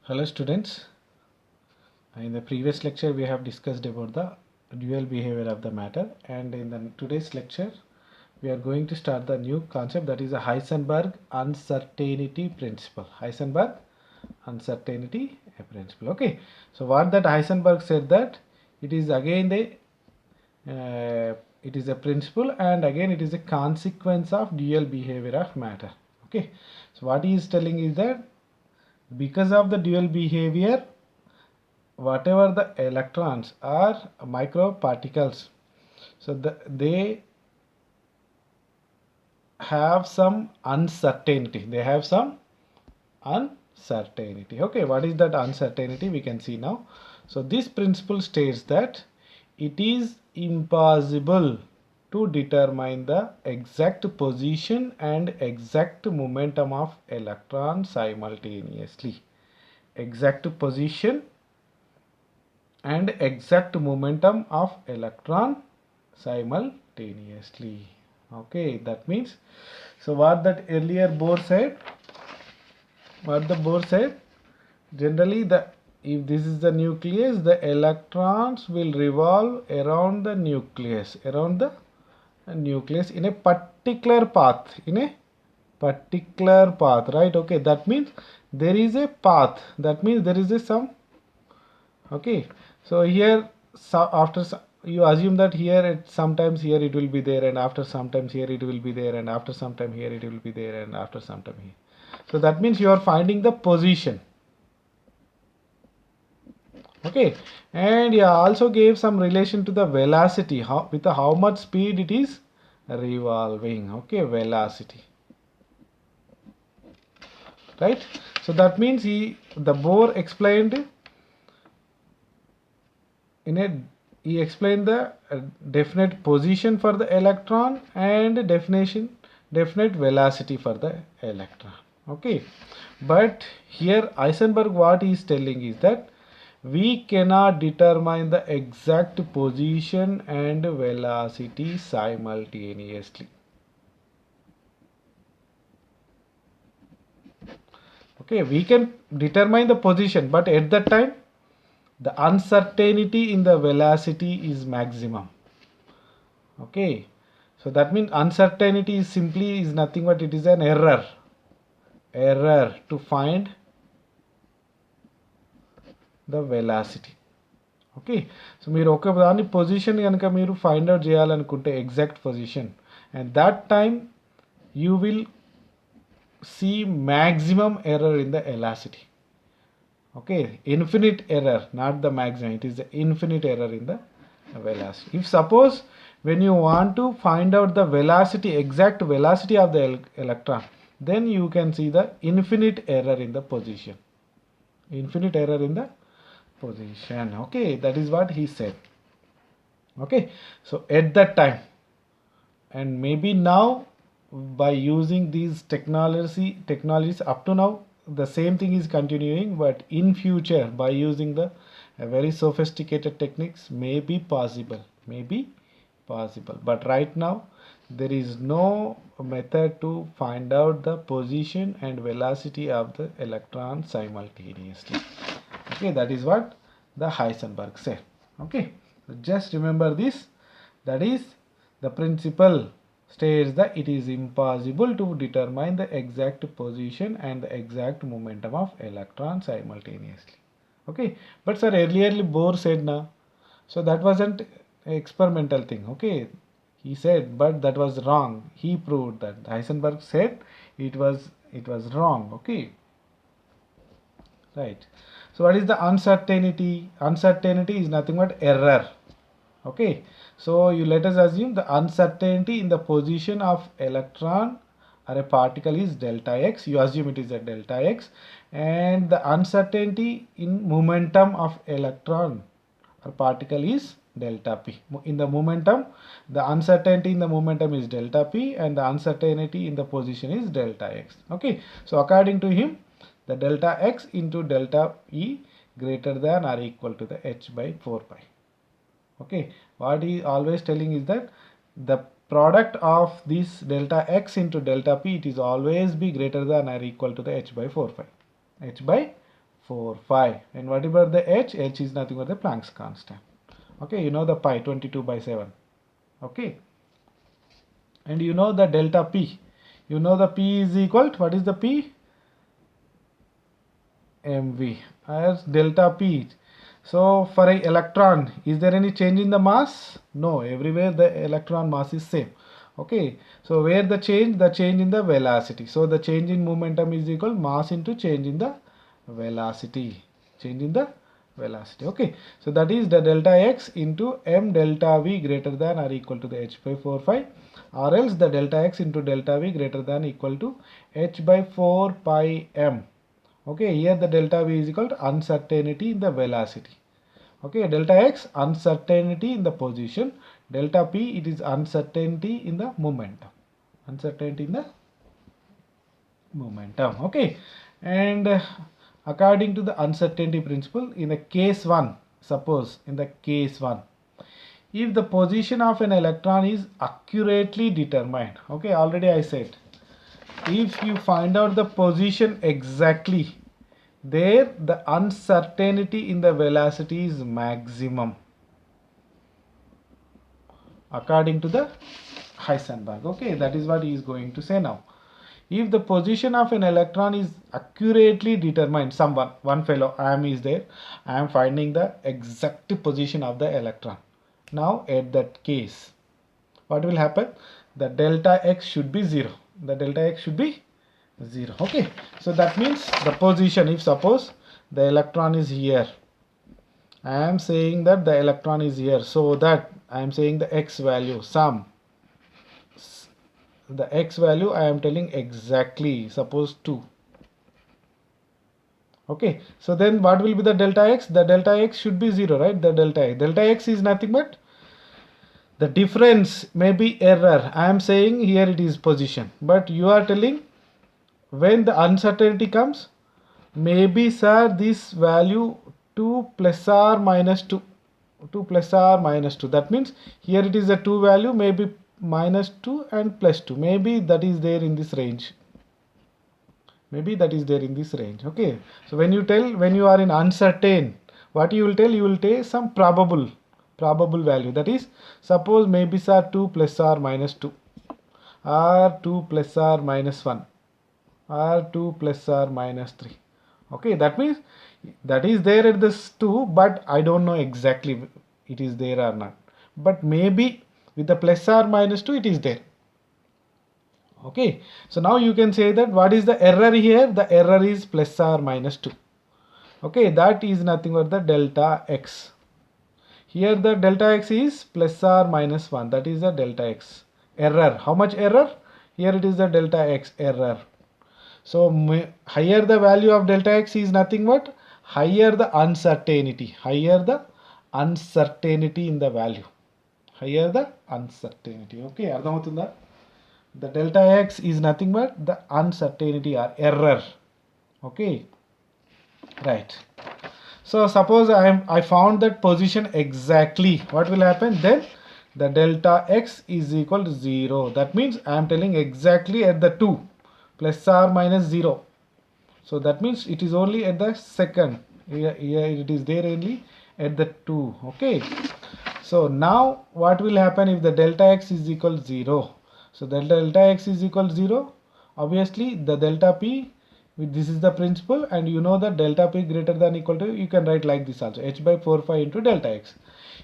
Hello students, in the previous lecture we have discussed about the dual behavior of the matter, and in the today's lecture we are going to start the new concept, that is a Heisenberg uncertainty principle. Heisenberg uncertainty principle. Okay, so what that Heisenberg said, that it is again it is a principle, and again it is a consequence of dual behavior of matter. Okay, so what he is telling is that because of the dual behavior, whatever the electrons are microparticles, so they have some uncertainty. Okay, what is that uncertainty? We can see now. So this principle states that it is impossible to determine the exact position and exact momentum of electron simultaneously. Exact position and exact momentum of electron simultaneously. Okay, that means, so what that earlier Bohr said, generally the, if this is the nucleus, the electrons will revolve around the nucleus, in a particular path, right? Okay, that means there is a path, that means there is a some. Okay, so here, so after you assume that here sometimes here it will be there, and after sometimes here it will be there, and after some time here it will be there, and after some time here. So that means you are finding the position. Okay, and yeah, also gave some relation to the velocity, how with the how much speed it is revolving. Okay, velocity, right? So that means the Bohr explained in a he explained the definite position for the electron and definite velocity for the electron. Okay, but here Heisenberg what he is telling is that we cannot determine the exact position and velocity simultaneously. Okay, we can determine the position, but at that time the uncertainty in the velocity is maximum. Okay, so that means uncertainty is simply is nothing but it is an error to find the velocity. Okay, so మీరు ఒక దాని position కనుక మీరు find out చేయాలనుకుంటే exact position, and that time you will see maximum error in the velocity. Okay, infinite error, not the maximum, it is the infinite error in the velocity. If suppose when you want to find out the velocity, exact velocity of the electron, then you can see the infinite error in the position. Okay, that is what he said. Okay, so at that time, and maybe now, by using these technologies up to now the same thing is continuing, but in future by using the very sophisticated techniques may be possible, but right now there is no method to find out the position and velocity of the electron simultaneously. Okay, that is what the Heisenberg said. Okay, so just remember this, that is the principle states that it is impossible to determine the exact position and the exact momentum of electron simultaneously. Okay, but sir earlier Bohr said na, so that wasn't experimental thing. Okay, he said, but that was wrong. He proved that Heisenberg said it was wrong. Okay, right. So what is the uncertainty? Uncertainty is nothing but error. Okay, so you let us assume the uncertainty in the position of electron or a particle is delta x. You assume it is a delta x, and the uncertainty in momentum of electron or particle is delta p. In the momentum, the uncertainty in the momentum is delta p, and the uncertainty in the position is delta x. Okay, so according to him, the delta x into delta e greater than or equal to the h by 4 pi. Okay, what he always telling is that the product of this delta x into delta p, it is always be greater than or equal to the h by 4 pi. 4, 5. And whatever the h is nothing but the Planck's constant. Okay, you know the pi, 22 by 7. Okay, and you know the delta p. You know the p is equal to, what is the p? mv as delta p. So for a electron, is there any change in the mass? No, everywhere the electron mass is same. Okay, so where the change? The change in the velocity. So the change in momentum is equal mass into change in the velocity. Change in the velocity. Okay, so that is the delta x into m delta v greater than or equal to the h by 4 pi, or else the delta x into delta v greater than equal to h by 4 pi m. Okay, here the delta v is equal to uncertainty in the velocity. Okay, delta x uncertainty in the position, delta p it is uncertainty in the momentum. Uncertainty in the momentum. Okay, and according to the uncertainty principle, in the case 1, suppose in the case 1, if the position of an electron is accurately determined, okay, already I said, if you find out the position exactly, there the uncertainty in the velocity is maximum according to the Heisenberg. Okay, that is what he is going to say now. If the position of an electron is accurately determined, one fellow I am is there, I am finding the exact position of the electron. Now at that case, what will happen? The delta x should be 0. The delta x should be 0. Okay, so that means the position, if suppose the electron is here, I am saying that the electron is here, so that I am saying the x value sum, the x value I am telling exactly, suppose 2. Okay, so then what will be the delta x? The delta x should be 0, right? The delta x is nothing but the difference, may be error. I am saying here it is position, but you are telling when the uncertainty comes, maybe sir this value 2 plus or minus 2, 2 plus or minus 2, that means here it is a 2 value, maybe minus 2 and plus 2, maybe that is there in this range, maybe that is there in this range. Okay, so when you are in uncertain, what you will tell? You will take some probable value, that is suppose maybe sir 2 plus or minus 2, or 2 plus or minus 1, or 2 plus or minus 3. Okay, that means that is there at this 2, but I don't know exactly it is there or not, but maybe with the plus or minus 2 it is there. Okay, so now you can say that what is the error here? The error is plus or minus 2. Okay, that is nothing but the delta x. Here the delta x is plus or minus 1, that is the delta x. Error, how much error? Here it is the delta x error. So higher the value of delta x is nothing but higher the uncertainty, in the value, higher the uncertainty. Okay, అర్థమవుతుందా? The delta x is nothing but the uncertainty or error. Okay, right. So suppose I found that position exactly, what will happen then? The delta x is equal to 0. That means I am telling exactly at the 2 plus or minus 0. So that means it is only at the second. Here it is there only at the 2. Okay. So now what will happen if the delta x is equal to 0? So the delta x is equal to 0. Obviously the delta p, this is the principle, and you know that delta p greater than equal to, you can write like this also, h by 4 pi into delta x.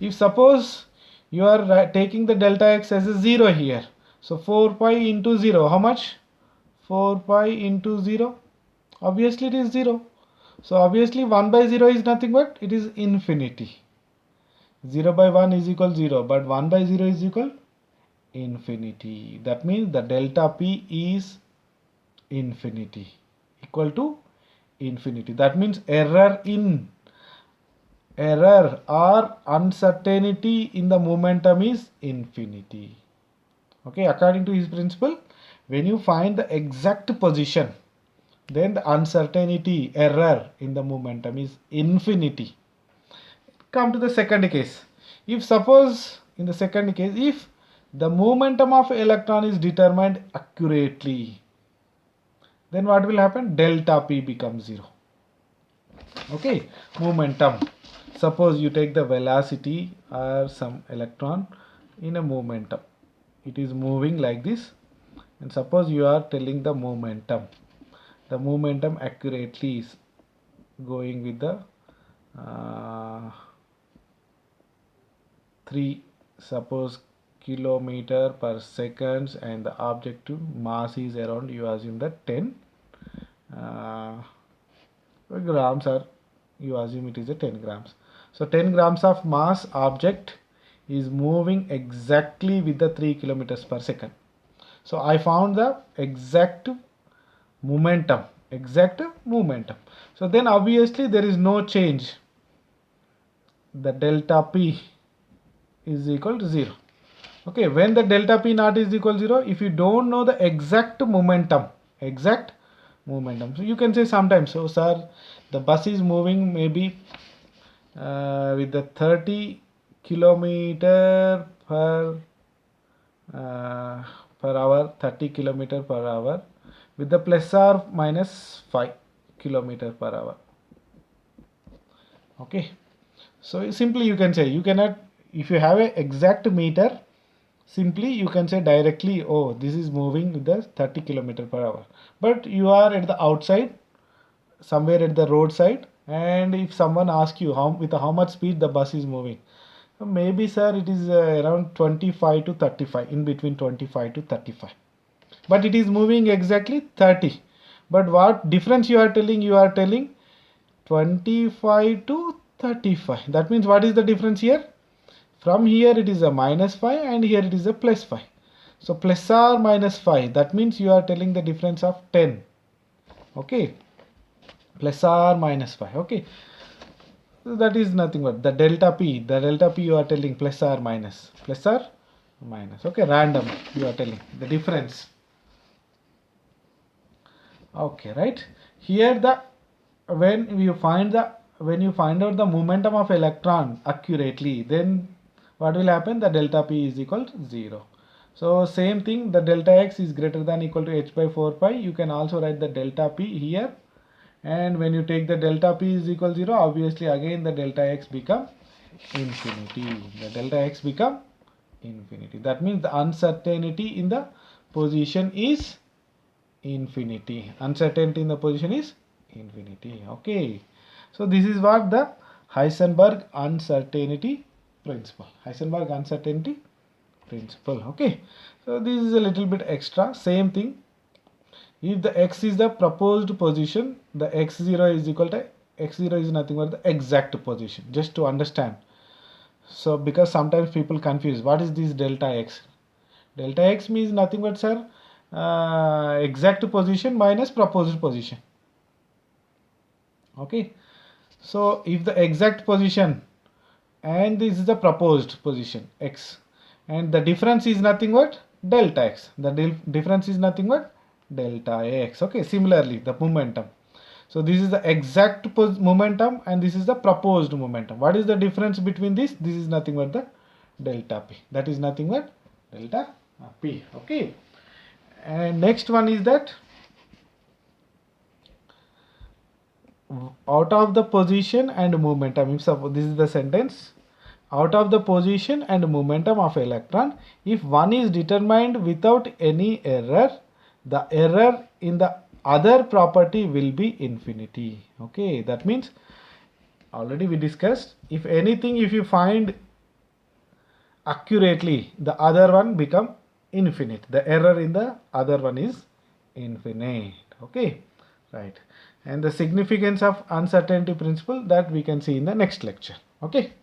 If suppose you are taking the delta x as a 0 here, so 4 pi into 0, how much? 4 pi into 0, obviously it is 0. So obviously 1 by 0 is nothing but it is infinity. 0 by 1 is equal 0, but 1 by 0 is equal infinity. That means the delta p is infinity, equal to infinity. That means error or uncertainty in the momentum is infinity. Okay, according to his principle, when you find the exact position, then the uncertainty error in the momentum is infinity. Come to the second case. If suppose in the second case, if the momentum of electron is determined accurately, then what will happen? Delta p becomes 0. Okay, momentum. Suppose you take the velocity or some electron in a momentum. It is moving like this, and suppose you are telling the momentum. The momentum accurately is going with the 3 suppose kilometer per seconds, and the objective mass is around, you assume that 10 uh, grams, or you assume it is a 10 grams. So 10 grams of mass object is moving exactly with the 3 kilometers per second. So I found the exact momentum. So then obviously there is no change. The delta P is equal to 0. Okay, when the delta P naught is equal to 0, if you don't know the exact momentum, so you can say sometimes, so sir, the bus is moving maybe with the 30 kilometer per hour, 30 kilometer per hour, with the plus or minus 5 kilometer per hour. Okay, so simply you can say, you cannot, if you have a exact meter, simply you can say directly, oh, this is moving with the 30 kilometer per hour. But you are at the outside, somewhere at the roadside, and if someone asks you with how much speed the bus is moving, so maybe sir it is around 25 to 35, in between 25 to 35, but it is moving exactly 30. But what difference you are telling? You are telling 25 to 35. That means what is the difference here? From here it is a minus 5 and here it is a plus 5. So plus or minus 5, that means you are telling the difference of 10. Okay, plus or minus 5. Okay, so that is nothing but the delta P. The delta P you are telling plus or minus. Okay, random you are telling the difference. Okay, right. Here the when you find out the momentum of electron accurately, then what will happen? The delta P is equal to 0. So same thing, the delta X is greater than equal to h by 4 pi. You can also write the delta P here, and when you take the delta P is equal to 0, obviously again the delta X become infinity. The delta X become infinity. That means the uncertainty in the position is infinity. Uncertainty in the position is infinity. Okay, so this is what the Heisenberg uncertainty principle. Okay, so this is a little bit extra. Same thing, if the x is the proposed position, the x0 is equal to, x0 is nothing but the exact position, just to understand. So because sometimes people confuse, what is this delta x? Delta x means nothing but, sir, exact position minus proposed position. Okay, so if the exact position and this is the proposed position x, and the difference is nothing but delta x, the difference is nothing but delta x. Okay, similarly the momentum, so this is the exact momentum and this is the proposed momentum. What is the difference between this? This is nothing but the delta p, that is nothing but delta p. Okay, and next one is that out of the position and momentum, if suppose this is the sentence, out of the position and momentum of electron, if one is determined without any error, the error in the other property will be infinity. Okay, that means already we discussed, if anything, if you find accurately, the other one become infinite, the error in the other one is infinite. Okay, right. And the significance of uncertainty principle, that we can see in the next lecture. Okay.